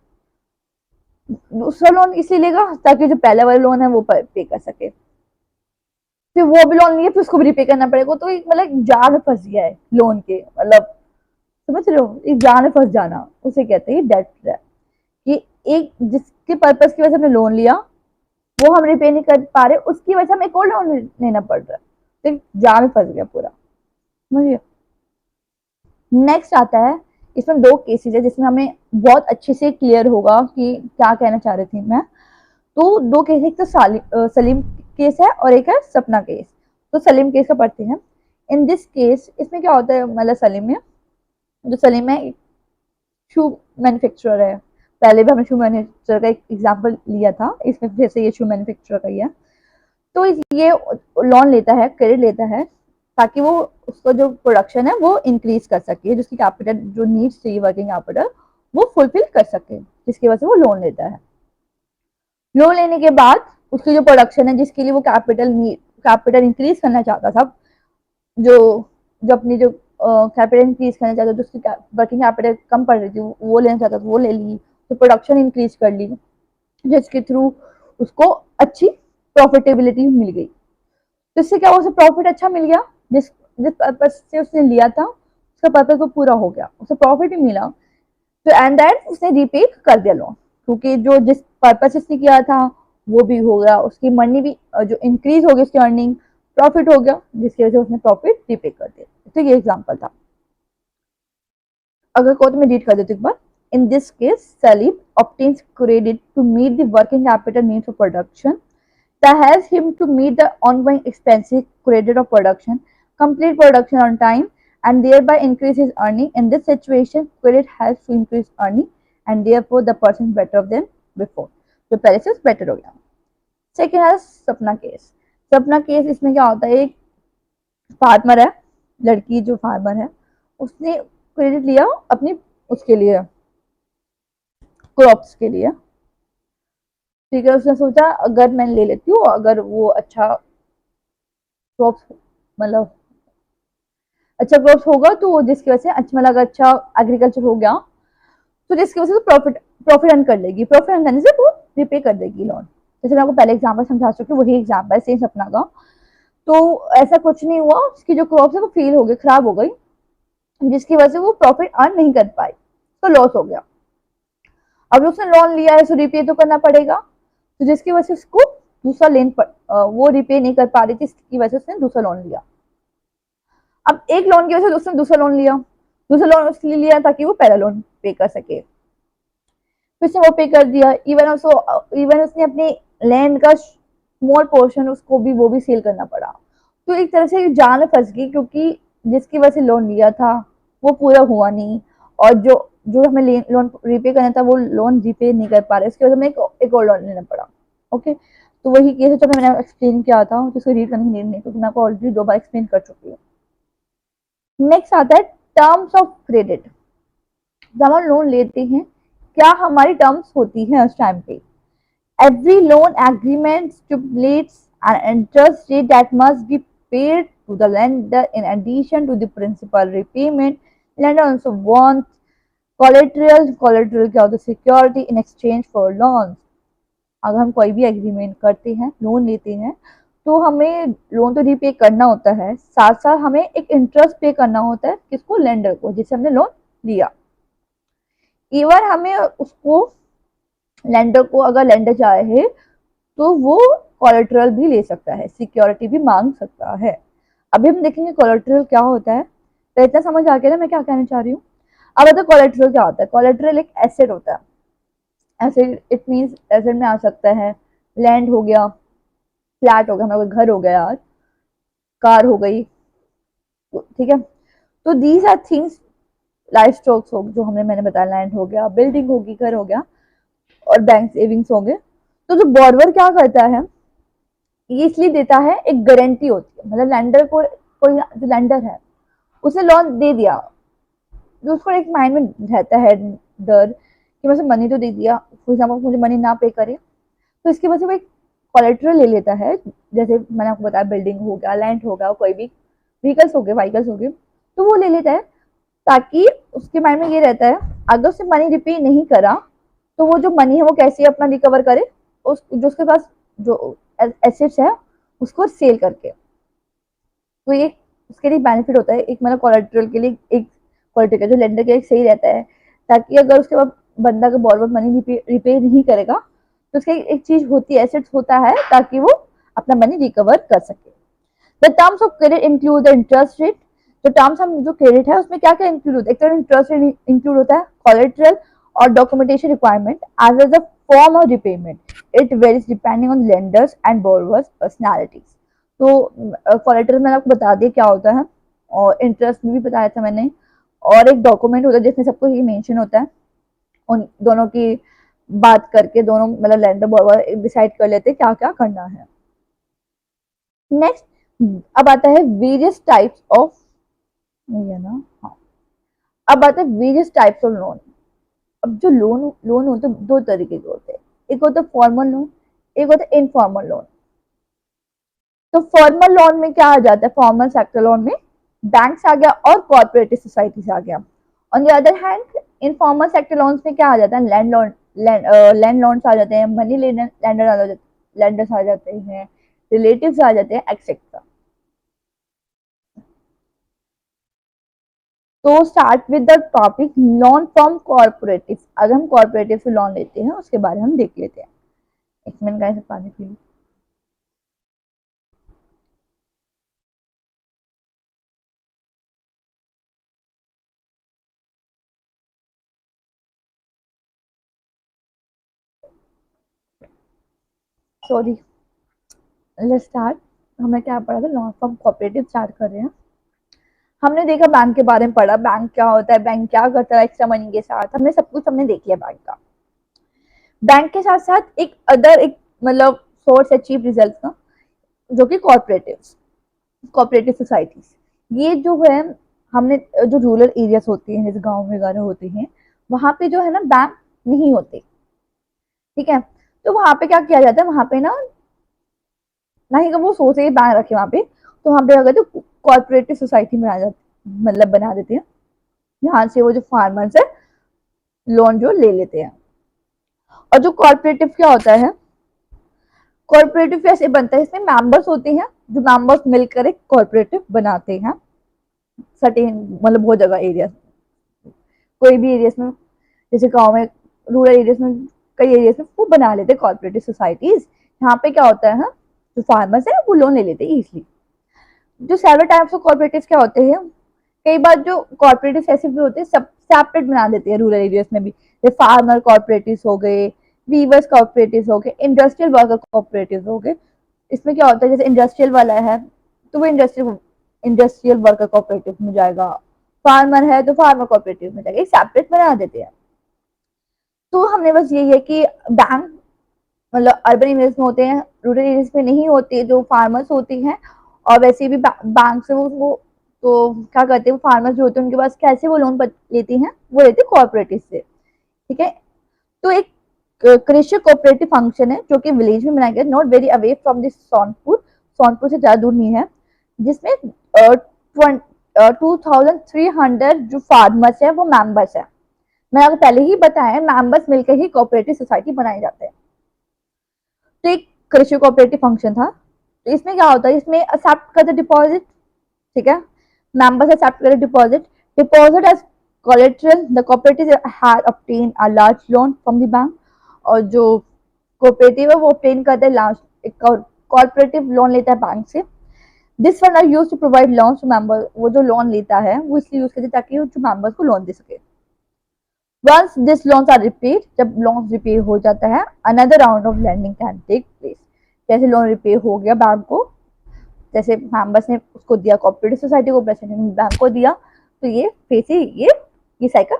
दूसरा लोन इसलिए लेगा ताकि जो पहले वाला लोन है वो पे कर सके, फिर वो भी लोन लिए फिर उसको भी रिपे करना पड़ेगा, तो एक मतलब जाल में फंस गया है लोन के, मतलब समझ रहे हो, एक जाल में फंस जाना उसे कहते हैं डेट ट्रैप। कि एक जिसके पर्पज की वजह से हमने लोन लिया वो हम रिपे नहीं कर पा रहे, उसकी वजह से हमें एक और लोन लेना पड़ रहा है, तो एक जाल में फंस गया पूरा, समझिए। नेक्स्ट आता है, इसमें दो केसेस है जिसमें हमें बहुत अच्छे से क्लियर होगा कि क्या कहना चाह रही थी मैं। तो दो केस, एक तो सलीम केस है और एक है सपना केस। तो सलीम केस का पढ़ते हैं। इन दिस केस इसमें क्या होता है, मतलब सलीम में, जो सलीम है शू मैन्युफैक्चरर है, पहले भी हमने शू मैन्युफैक्चरर का एक एग्जांपल लिया था, इसमें फिर से ये शू मैन्युफैक्चरर का ही है। तो ये लोन लेता है, क्रेडिट लेता है, ताकि वो उसका जो प्रोडक्शन है वो इंक्रीज कर सके, जिसकी कैपिटल जो नीड्स चाहिए वर्किंग कैपिटल वो फुलफिल कर सके, जिसकी वजह से वो लोन लेता है। लोन लेने के बाद उसकी जो प्रोडक्शन है, जिसके लिए वो कैपिटल इंक्रीज करना चाहता था, जो जो अपनी जो कैपिटल इंक्रीज करना चाहता था, जो उसकी वर्किंग कैपिटल कम पड़ रही थी वो लेना चाहता था, वो ले ली, तो प्रोडक्शन इंक्रीज कर ली, जिसके थ्रू उसको अच्छी प्रॉफिटेबिलिटी मिल गई। तो इससे क्या हुआ, उसे प्रॉफिट अच्छा मिल गया, जिस जिस पर्पज से उसने लिया था उसका पर्पज वो पूरा हो गया, उसे प्रॉफिट भी मिला, तो एंड दैट उसने रीपे कर दिया लोन, क्योंकि जो जिस पर्पज से किया था वो भी हो गया, उसकी मनी भी जो इंक्रीज हो गई, उसकी अर्निंग, प्रॉफिट हो गया, जिसकी वजह से उसने प्रॉफिट रीपे कर दिया। तो ये एग्जाम्पल था। अगर को तो मैं रीड कर देती हूँ एक बार। In this case Salim obtains credit to meet the working capital needs of production, that helps him to meet the ongoing expenses credit of production, complete production on time, and thereby increase his earning. In this situation, credit helps to increase earning, and therefore the person is better than before. तो पहले से better हो गया। Second है सपना case. सपना case इसमें क्या होता है, एक फार्मर है, लड़की जो फार्मर है उसने क्रेडिट लिया अपनी उसके लिए, क्रॉप्स के लिए, ठीक है। उसने सोचा अगर मैं ले लेती हूँ, अगर वो अच्छा क्रॉप्स मतलब अच्छा क्रॉप्स होगा तो जिसकी वजह से अच्छा, मतलब अगर अच्छा एग्रीकल्चर हो गया तो जिसकी वजह से प्रॉफिट प्रॉफिट अर्न कर लेगी, प्रॉफिट अर्न करने से वो रिपे कर देगी लोन। जैसे मैं आपको पहले एग्जाम्पल समझा चुकी हूँ, वही एग्जाम्पल सेम सपना का। तो ऐसा कुछ नहीं हुआ, उसकी जो क्रॉप्स है वो फेल हो गई, खराब हो गई, जिसकी वजह से वो प्रॉफिट अर्न नहीं कर पाई, तो लॉस हो गया। अब उसने लोन लिया है तो रिपे तो करना पड़ेगा, तो जिसकी वजह से उसको दूसरा वो रिपे नहीं कर पा रही थी, जिसकी वजह से उसने दूसरा लोन लिया। अब एक लोन की वजह से उसने दूसरा लोन लिया, दूसरा लोन उसके लिया ताकि वो पहला लोन पे कर सके, फिर से वो पे कर दिया। इवन उसने अपने लैंड का स्मॉल पोर्शन उसको भी वो भी सेल करना पड़ा, तो एक तरह से जान में फंस गई, क्योंकि जिसकी वजह से लोन लिया था वो पूरा हुआ नहीं, और जो जो हमें लोन रिपे करना था वो लोन रिपे नहीं कर पा रहे, इसकी वजह से हमें एक और लोन लेना पड़ा। ओके, तो वही केस है जो मैंने एक्सप्लेन किया था, तो इसको रीड करने की नीड नहीं, क्योंकि मैं आपको ऑलरेडी 2 बार एक्सप्लेन कर चुकी हूँ। नेक्स्ट आता है टर्म्स ऑफ क्रेडिट। जब हम लोन लेते हैं क्या हमारी टर्म्स होती हैं उस टाइम पे। Every loan agreement stipulates an interest rate that must be paid to the lender in addition to the principal repayment. Lender also wants collateral. Collateral क्या होता है, security in exchange for loan. अगर हम कोई भी agreement करते हैं, loan लेते हैं, तो हमें लोन तो रीपे करना होता है, साथ साथ हमें एक इंटरेस्ट पे करना होता है, किसको, लेंडर को, जिससे हमने लोन लिया। इवन हमें उसको, लेंडर को अगर लेंडर चाहे तो वो कोलेटरल भी ले सकता है, सिक्योरिटी भी मांग सकता है। अभी हम देखेंगे कोलेटरल क्या होता है, तो इतना समझ आ गया ना मैं क्या कहना चाह रही हूँ। अब बताओ कोलेटरल क्या होता है। कोलेटरल एक एसेट होता है। एसेट इट मीन्स एसेट में आ सकता है लैंड हो गया, फ्लैट हो गया, हमारा घर हो गया, कार हो गई, ठीक है। तो these are things, life stocks हो जो मैंने बताया, लैंड हो गया, बिल्डिंग होगी, घर हो गया, और बैंक सेविंग्स होंगे। तो जो बॉर्डर क्या करता है, ये इसलिए देता है, एक गारंटी होती है, मतलब लैंडर को, कोई जो लैंडर है उसने लोन दे दिया, जो उसको एक माइंड में रहता है डर कि मैं मनी तो दे दिया, फॉर एग्जाम्पल मुझे मनी ना पे करे, तो इसकी वजह से वो एक कोलेट्रल ले लेता है, जैसे मैंने आपको बताया बिल्डिंग हो गया, लैंड हो गया, कोई भी व्हीकल्स हो गए, तो वो ले लेता है, ताकि उसके माइंड में ये रहता है अगर उससे मनी रिपे नहीं करा तो वो जो मनी है वो कैसे अपना रिकवर करे, उस जो उसके पास जो एसेट्स है उसको सेल करके। तो ये उसके लिए बेनिफिट होता है, एक मतलब कोलेट्रल के लिए, एक कोलेट्रल जो लेंडर के लिए सही रहता है, ताकि अगर उसके बाद बंदा का बॉर्डर मनी रिपे नहीं करेगा तो उसकी एक चीज होती है, एसेट्स होता है, ताकि वो अपना मनी रिकवर कर सके। The terms of credit include the interest rate. तो टर्म्स हम जो क्रेडिट है उसमें क्या क्या इंक्लूड होता है, एक तो इंटरेस्ट रेट इंक्लूड होता है, कोलेट्रल और documentation requirement as well as the form of repayment, it varies depending on lenders and borrowers personalities. तो कोलेट्रल मैंने आपको बता दिया क्या होता है, और इंटरेस्ट भी बताया था मैंने, और एक डॉक्यूमेंट होता है जिसमें सब कुछ ये मेंशन होता है, उन दोनों की बात करके दोनों मतलब लैंडर बोरोवर डिसाइड कर लेते हैं क्या क्या करना है। नेक्स्ट अब आता है वेरियस टाइप्स ऑफ, ये ना, हाँ, अब आता है वेरियस टाइप्स ऑफ लोन। अब जो लोन लोन होते हैं दो तरीके के होते हैं, एक होता है फॉर्मल लोन, एक होता है इनफॉर्मल लोन। तो फॉर्मल लोन में क्या आ जाता है, फॉर्मल सेक्टर लोन में बैंक्स आ गया और कॉर्पोरेटिव सोसाइटीज आ गया। On the other hand informal sector loans में क्या आ जाता है, लैंड लोन, लैंड लोन्स आ जाते हैं, मनी लैंडर्स आ जाते हैं, रिलेटिव्स आ जाते हैं, एक्सेट्रा। तो start with the topic loan from corporative. अगर हम कॉर्पोरेटिव से लोन लेते हैं उसके बारे में हम देख लेते हैं। एक मिनट गाइस, पानी P low. Sorry, let's start. हमने क्या पढ़ा था, लोन फ्रॉम कॉर्पोरेटिव स्टार्ट कर रहे हैं। हमने देखा बैंक के बारे में पढ़ा, बैंक क्या होता है, बैंक क्या करता है एक्स्ट्रा मनी के साथ, हमने सब कुछ हमने देख लिया बैंक का। बैंक के साथ साथ एक अदर एक मतलब सोर्स है चीप रिजल्ट का, जो कि कॉर्पोरेटिव कॉर्पोरेटिव सोसाइटीज। ये जो है, हमने जो रूरल एरियाज होते हैं जैसे गांव वगैरह होते हैं, वहां पे जो है ना बैंक नहीं होते, ठीक है। तो वहां पे क्या किया जाता है, वहां पे ना ही वो सोचे बैंक रखे वहां पे, तो वहां पे अगर तो कॉर्पोरेटिव सोसाइटी बना जाती, मतलब बना देते हैं, जहाँ से वो जो फार्मर्स है लोन जो ले लेते हैं। और जो कॉर्पोरेटिव क्या होता है, कॉर्पोरेटिव कैसे बनता है, इसमें मेंबर्स होते हैं, जो मेंबर्स मिलकर एक कॉर्पोरेटिव बनाते हैं, सर्टेन मतलब बहुत जगह एरिया, कोई भी एरियाज में, जैसे गांव में, रूरल एरियाज में, कई एरियाज में वो बना लेते हैं कॉर्पोरेटिव सोसाइटीज। यहाँ पे क्या होता है ना, जो फार्मर्स है वो लोन ले लेते हैं इजिली। जो सेवरल टाइप्स ऑफ कॉर्पोरेटिव क्या होते हैं, कई बार जो कॉर्पोरेटिव ऐसे भी होते हैं सब सेपरेट बना देते हैं रूरल एरियाज में भी, जैसे फार्मर कॉर्पोरेटिव हो गए, वीवर्स कॉर्पोरेटिव हो गए, इंडस्ट्रियल वर्कर कॉर्पोरेटिव हो गए। इसमें क्या होता है, जैसे इंडस्ट्रियल वाला है तो वो इंडस्ट्रियल इंडस्ट्रियल वर्कर कॉर्पोरेटिव में जाएगा, फार्मर है तो फार्मर कॉर्पोरेटिव में जाएगा, एक सेपरेट बना देते हैं। तो हमने बस यही है कि बैंक मतलब अर्बन एरियाज में होते हैं, रूरल एरियाज में नहीं होते, जो फार्मर्स होती हैं। और वैसे भी बैंक से वो तो क्या करते हैं, वो फार्मर्स जो होते हैं उनके पास कैसे वो लोन लेती हैं, वो लेते हैं कॉर्पोरेटिव से, ठीक है। तो एक कृषि कोऑपरेटिव फंक्शन है जो कि विलेज में बनाया गया, not very away from this Sonpur, Sonpur से ज्यादा दूर नहीं है, जिसमें 2300 जो फार्मर्स है वो मेंबर्स है। मैंने आपको पहले ही बताया मेंबर्स मिलकर ही कोऑपरेटिव सोसाइटी बनाए जाते हैं। तो एक कृषि कोऑपरेटिव फंक्शन था। तो इसमें क्या होता है, इसमें एक्सेप्ट करते डिपॉजिट, ठीक है, मेंबर्स एक्सेप्ट करते deposit as collateral, the cooperative had obtained a large loan from the bank। और जो कोऑपरेटिव है वो obtain करते हैं लास्ट, एक कॉर्पोरेटिव लोन लेता है बैंक से। This fund are use to provide loan to member, वो जो लोन लेता है वो इसलिए यूज करते हैं ताकि वो जो मेंबर्स को लोन दे सके। Once this loans are repaid, जब लोन रिपे हो जाता है, another round of lending can take place. जैसे लोन रिपे हो गया बैंक को, जैसे मेंबर्स ने उसको दिया कोऑपरेटिव सोसाइटी को, प्रेसिडेंट बैंक को दिया, तो ये फिर से ये साइकिल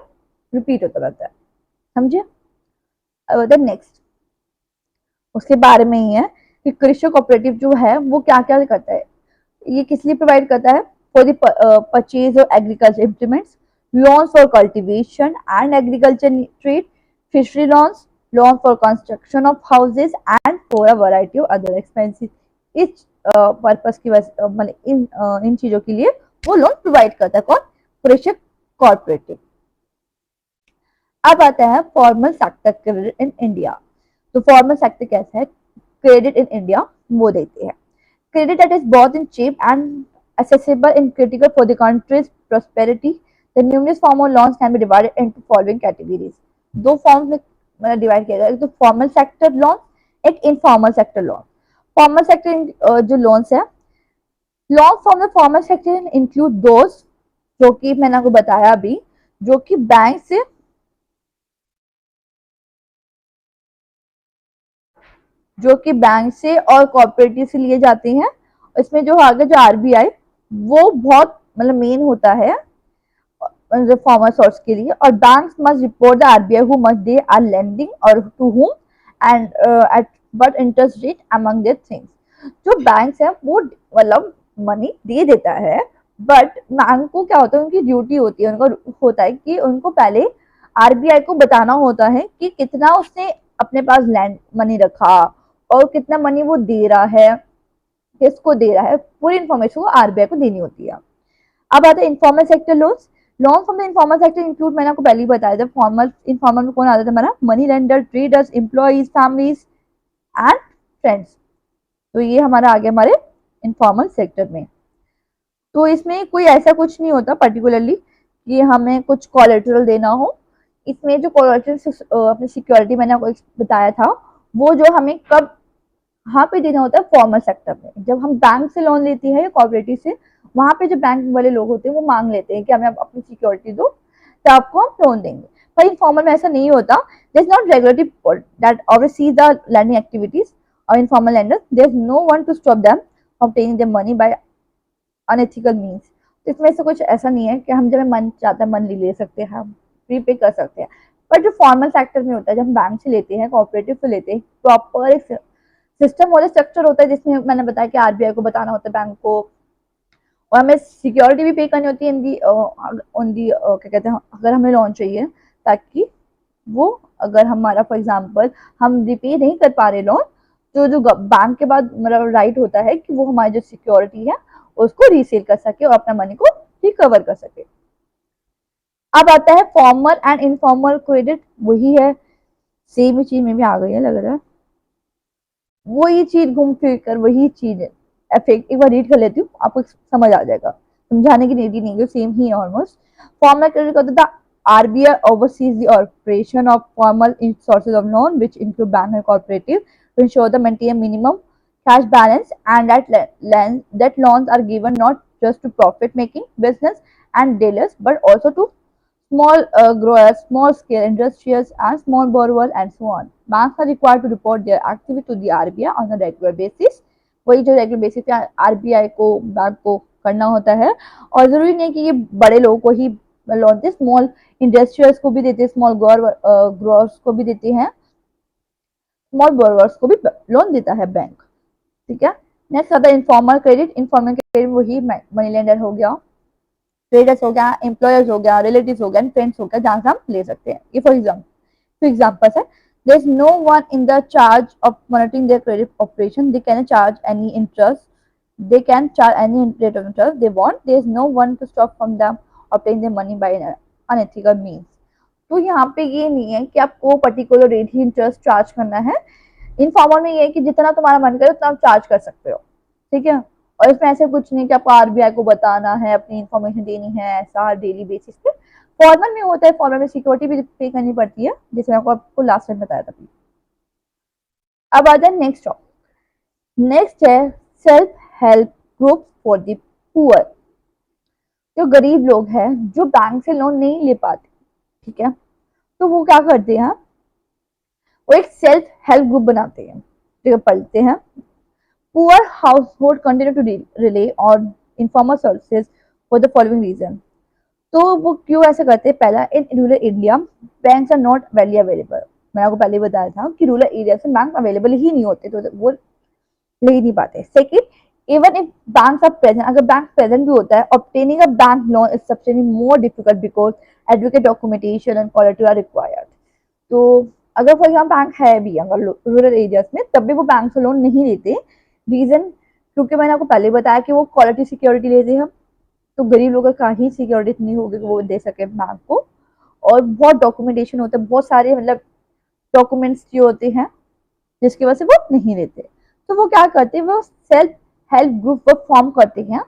रिपीट होता रहता है, समझे। अब नेक्स्ट उसके बारे में ही है, कि कृषि कोऑपरेटिव जो है वो क्या क्या करता है, ये किस लिए प्रोवाइड करता है, for the purchase of agriculture implements, loans for cultivation and agriculture trade, fishery loans, loan for construction of houses and for a variety of other expenses। इस पर्पस की वजह मतलब इन चीजों के लिए वो लोन प्रोवाइड करता है कौन, कृषक कॉर्पोरेटिव। अब आता है formal sector credit in India. तो फॉर्मल सेक्टर कैसा है, क्रेडिट इन इंडिया वो देते हैं, credit that is both in cheap and accessible and critical for the country's prosperity। The numerous form of loans can be divided into following categories। दो forms में मतलब divide किया गया है, एक तो फॉर्मल सेक्टर लोन, एक informal sector loan. Formal sector जो लोन्स है, loan from the formal sector include those, जो कि मैंने आपको बताया अभी, जो कि बैंक से और कॉर्पोरेटिव से लिए जाते हैं। इसमें जो आगे जो आरबीआई वो बहुत मतलब मेन होता है फॉर्मल सोर्स के लिए, और banks must report the RBI how much they are lending or to whom and at what interest rate among their things. जो बैंक्स है वो मतलब मनी दे देता है, बट बैंक को क्या होता है, उनकी ड्यूटी होती है, उनका होता है कि उनको पहले आरबीआई को बताना होता है कि कितना उसने अपने पास लैंड मनी रखा और कितना मनी वो दे रहा है, किसको दे रहा है, पूरी इन्फॉर्मेशन को आरबीआई को देनी होती है। अब आता है informal sector loans. Loan from the informal sector include, मैंने आपको पहले ही बताया था, फॉर्मल इनफॉर्मल में कौन आता था हमारा, money lender, traders, employees, families and friends. तो ये हमारा आ गया हमारे इनफॉर्मल सेक्टर में। तो इसमें कोई ऐसा कुछ नहीं होता पर्टिकुलरली कि हमें कुछ कोलेटरल देना हो। इसमें जो कोलेटरल अपनी सिक्योरिटी मैंने आपको बताया था, वो जो हमें कब वहां पे देना होता है फॉर्मल सेक्टर में, जब हम बैंक से लोन लेते हैं या कोऑपरेटिव से, वहां पे जो बैंक वाले लोग होते हैं वो मांग लेते हैं कि हमें अपनी सिक्योरिटी दो तो आपको हम लोन देंगे। पर इनफॉर्मल में ऐसा नहीं होता, there is not regulatory that oversees the lending activities or informal lenders, there is no one to stop them obtaining their money by unethical means. तो इसमें से कुछ ऐसा नहीं है कि हम जब मन चाहता है मन ले सकते हैं, हम प्रीपे कर सकते हैं। पर जो फॉर्मल सेक्टर में होता है, जब हम बैंक से लेते हैं, कोऑपरेटिव से लेते हैं, प्रॉपर एक सिस्टम होता है, स्ट्रक्चर होता है, जिसमें मैंने बताया कि आरबीआई को बताना होता है बैंक को, और हमें सिक्योरिटी भी पे करनी होती है क्या कहते हैं, अगर हमें लोन चाहिए, ताकि वो अगर हमारा फॉर एग्जांपल हम रिपे नहीं कर पा रहे लोन, तो जो बैंक के बाद मतलब राइट होता है कि वो हमारी जो सिक्योरिटी है उसको रीसेल कर सके और अपना मनी को रिकवर कर सके। अब आता है फॉर्मल एंड इनफॉर्मल क्रेडिट, वही है, सेम ही चीज में भी आ गई है लग रहा है, वही चीज घूम फिर कर वही चीज है। इफेक्ट एक बार रीड कर लेती हूँ, आपको समझ आ जाएगा, समझाने की नीड ही नहीं है, सेम ही है ऑलमोस्ट। फॉर्मल क्रेडिट कहते था, RBI oversees the operation of formal sources of loan which include bank and cooperative to ensure the maintain minimum cash balance and that loans are given not just to profit making business and dealers but also to small growers, small scale industrials and small borrowers and so on। Banks are required to report their activity to the RBI on a regular basis। वही जो regular basis पे RBI को bank को करना होता है, और जरूरी नहीं कि ये बड़े लोगों को ही लोन देते, स्मॉल इंडस्ट्रियल्स को भी देते हैं, स्मॉल ग्रोअर्स को भी देते हैं, स्मॉल बोरोवर्स को भी लोन देता है बैंक। ठीक है। नेक्स्ट आता है इनफॉर्मल क्रेडिट। इनफॉर्मल क्रेडिट वही मनी लेंडर हो गया, ट्रेडर्स हो गया, एम्प्लॉयर्स हो गया, रिलेटिव्स हो गया, फ्रेंड्स हो गया, जहां से हम ले सकते हैं। ये फॉर एग्जाम्पल है, there is no one in the charge of monitoring their credit operation, they can charge any interest, they can charge any rate of interest they want, there is no one to stop from them obtaining their money by unethical means। तो यहाँ पे ये नहीं है कि आपको particular rate ही interest charge करना है। इनफॉर्मल में ये है कि जितना तुम्हारा मन करे उतना आप चार्ज कर सकते हो। ठीक है। और इसमें ऐसे कुछ नहीं कि आपको आरबीआई को बताना है, अपनी इन्फॉर्मेशन देनी है ऐसा डेली बेसिस पे। फॉर्मल में होता है, फॉर्मल में सिक्योरिटी भी पे करनी पड़ती है, जिसमें आपको लास्ट टाइम बताया था। अब आ जाए नेक्स्ट टॉपिक। नेक्स्ट है self help group for the poor. जो गरीब लोग हैं जो बैंक से लोन नहीं ले पाते, ठीक है, तो वो क्या करते हैं, वो एक सेल्फ हेल्प ग्रुप बनाते हैं, ठीक है, पढ़ते हैं। Poor household continue to rely on informal sources for the following reason। तो वो क्यों ऐसे करते हैं, पहला, in rural India banks are not widely available. मैंने आपको पहले बताया था कि रूरल एरिया से बैंक अवेलेबल ही नहीं होते, तो वो ले नहीं पाते। Second, even if banks are present, अगर बैंक प्रेजेंट भी होता है, obtaining a bank loan is substantially more difficult because adequate documentation and quality are required. तो अगर फॉर एग्जाम्पल बैंक है भी अगर रूरल एरियाज में, तब भी वो बैंक से लोन नहीं लेते। रीजन, क्योंकि मैंने आपको पहले बताया कि वो क्वालिटी सिक्योरिटी लेते हैं, तो गरीब लोगों का ही सिक्योरिटी इतनी होगी कि वो दे सके बैंक को। और बहुत डॉक्यूमेंटेशन होता है, बहुत सारे मतलब डॉक्यूमेंट्स जो होते हैं, जिसकी वजह से वो नहीं लेते। तो वो क्या करते हैं, वो सेल्फ हेल्प ग्रुप फॉर्म करते हैं,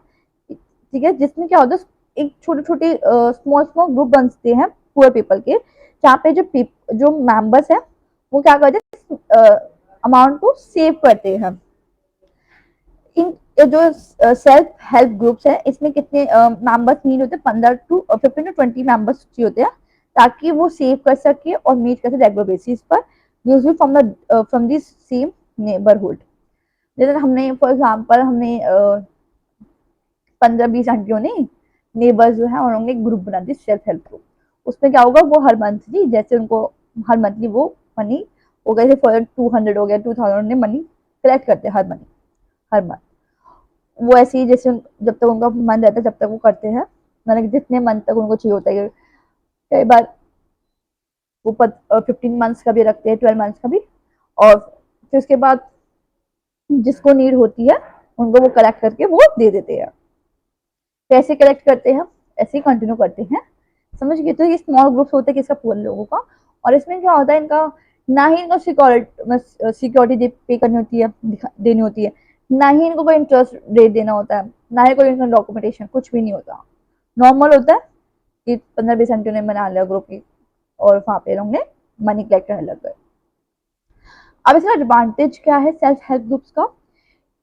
ठीक है, जिसमें क्या होता है, एक छोटे छोटे स्मॉल स्मॉल ग्रुप बनते हैं पुअर पीपल के, जहाँ पे जो मेंबर्स हैं वो क्या करते हैं, अमाउंट को सेव करते हैं। इन जो सेल्फ हेल्प ग्रुप्स है, इसमें कितने मेंबर्स नीड होते हैं, 15 to 15 to 20 मेंबर्स चाहिए होते हैं, ताकि वो सेव कर सके और मीट कर सके रेगुलर बेसिस पर, usually from this same neighbourhood. जैसे हमने फॉर एग्जांपल हमने 15-20 आंटियों ने नेबर्स जो है उन्होंने एक ग्रुप बना दी, सेल्फ हेल्प ग्रुप। उसमें क्या होगा, वो हर मंथली जैसे उनको हर मंथली वो मनी हो गए, फॉर 200 हो गया, 2000 ने मनी कलेक्ट करते हैं हर मनी, हर मंथ। वो ऐसे ही जैसे जब तक उनका मन रहता है जब तक वो करते हैं, मतलब जितने मंथ तक उनको चाहिए होता है। कई बार वो 15 मंथ्स का भी रखते हैं, 12 मंथ्स का भी। और फिर उसके बाद जिसको नीड होती है उनको वो कलेक्ट करके वो दे देते हैं। कैसे कलेक्ट करते हैं, ऐसे ही कंटिन्यू करते हैं, समझ गए। तो ये स्मॉल ग्रुप्स होते हैं किसका, पुअर लोगों का। और इसमें क्या होता है, इनका ना ही इनको सिक्योरिटी पे करनी होती है, देनी होती है, ना ही इनको कोई इंटरेस्ट रेट देना होता है, ना ही कोई इनका डॉक्यूमेंटेशन, कुछ भी नहीं होता। नॉर्मल होता है कि 15-20 घंटे ने बना लिया ग्रुप की और वहां पे लोग ने मनी कलेक्ट करने लग गए। अब इसका एडवांटेज क्या है सेल्फ हेल्प ग्रुप्स का,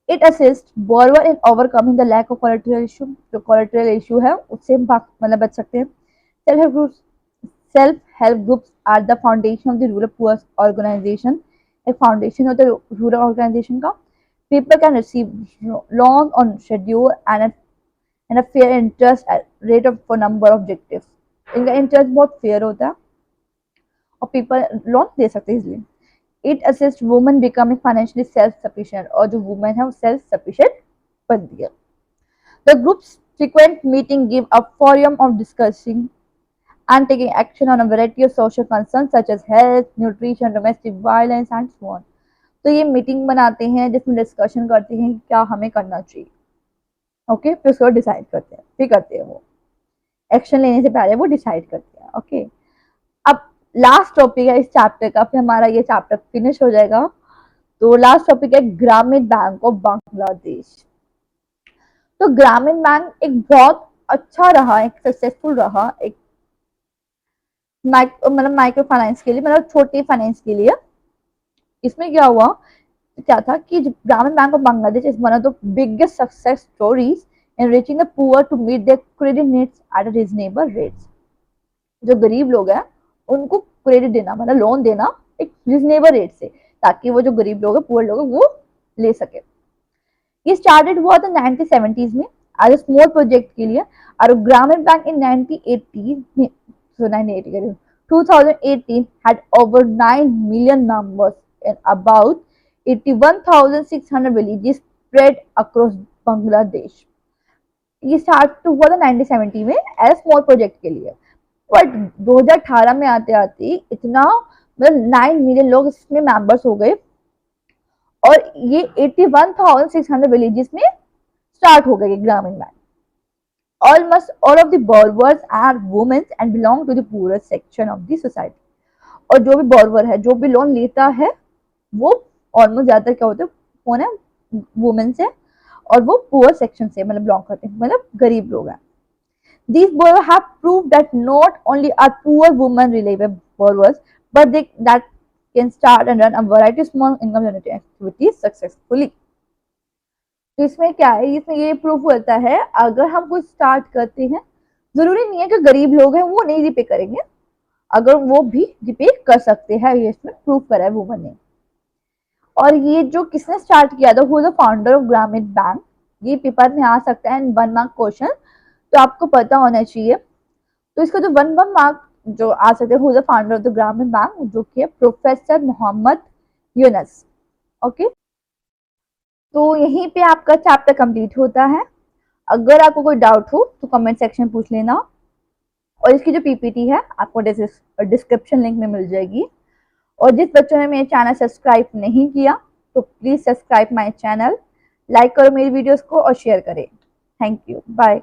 it assist borrower in overcoming the lack of collateral issue. जो कोलेटरल इशू है उससे हम मतलब बच सकते हैं। Self help groups self help groups are the foundation of the rural poor organisation. एक फाउंडेशन होता है रूरल ऑर्गेनाइजेशन का। People can receive loan on schedule and a fair interest rate of for number of objectives. इनका interest बहुत fair होता है और people loan दे सकते हैं easily. It assist women becoming financially self sufficient, और जो वुमेन है वो सेल्फ सफिशिएंट बनती है। The groups frequent meeting give a forum of discussing and taking action on a variety of social concerns such as health, nutrition, domestic violence and so on. तो ये meeting बनाते हैं जिसमें discussion करते हैं कि क्या हमें करना चाहिए। ओके, फिर उसको डिसाइड करते हैं, फिर करते हैं वो एक्शन लेने से पहले वो डिसाइड करते हैं। ओके, अब लास्ट टॉपिक है इस चैप्टर का, फिर हमारा ये चैप्टर फिनिश हो जाएगा। तो लास्ट टॉपिक है ग्रामीण बैंक ऑफ बांग्लादेश। तो ग्रामीण बैंक एक बहुत अच्छा रहा, एक सक्सेसफुल रहा, एक मतलब माइक्रो फाइनेंस के लिए, मतलब छोटे फाइनेंस के लिए। इसमें क्या हुआ, क्या था कि Grameen bank of Bangladesh is one of the biggest success stories in reaching the poor to meet their credit needs at a reasonable rates. जो गरीब लोग हैं उनको क्रेडिट देना, मतलब लोन देना एक रीजनेबल रेट से, ताकि वो जो गरीब लोग हैं, पुअर लोग हैं, वो ले सके। ये स्टार्टेड हुआ था 1970s में एज अ स्मॉल प्रोजेक्ट के लिए, और ग्रामीण बैंक इन 1980 में, so 1980 2018 had over 9 million members in about 81,600 villages spread across Bangladesh. ये स्टार्ट हुआ था 1970 में एज स्मॉल प्रोजेक्ट के लिए, बट 2018 में आते आते इतना मतलब 9 मिलियन लोग इसमें मेंबर्स हो गए, और ये 81,600 विलेजेस में स्टार्ट हो गए ग्रामीण bank. Almost all of the borrowers are women and belong to the poorest section of the society. और जो भी borrower है, जो भी लोन लेता है, वो ऑलमोस्ट ज्यादातर क्या होता है, कौन है, वुमेन से, और वो पुअर सेक्शन से मतलब बिलोंग करते हैं, मतलब गरीब लोग हैं। These borrowers have proved that not only are poor women reliable borrowers, but they that can start and run a variety of small income generating activities successfully. तो इसमें क्या है, इसमें ये प्रूफ होता है अगर हम कुछ स्टार्ट करते हैं, जरूरी नहीं है कि गरीब लोग हैं वो नहीं रिपे करेंगे, अगर वो भी रिपे कर सकते हैं, ये इसमें प्रूफ करा है वुमन ने। और ये जो किसने स्टार्ट किया था, हु द फाउंडर ऑफ ग्रामीण बैंक, ये पेपर में आ सकता है एंड 1 मार्क क्वेश्चन, तो आपको पता होना चाहिए। तो इसका जो 1 मार्क जो आ सकते हैं, who the founder of the ग्रामीण बैंक, जो कि है प्रोफेसर मोहम्मद यूनस। ओके, तो यहीं पे आपका चैप्टर कंप्लीट होता है। अगर आपको कोई डाउट हो तो कमेंट सेक्शन में पूछ लेना, और इसकी जो पीपीटी है आपको डिस्क्रिप्शन लिंक में मिल जाएगी। और जिस बच्चों ने मेरे चैनल सब्सक्राइब नहीं किया तो please subscribe my channel, like करो मेरी वीडियोस को और शेयर करें। Thank you, bye.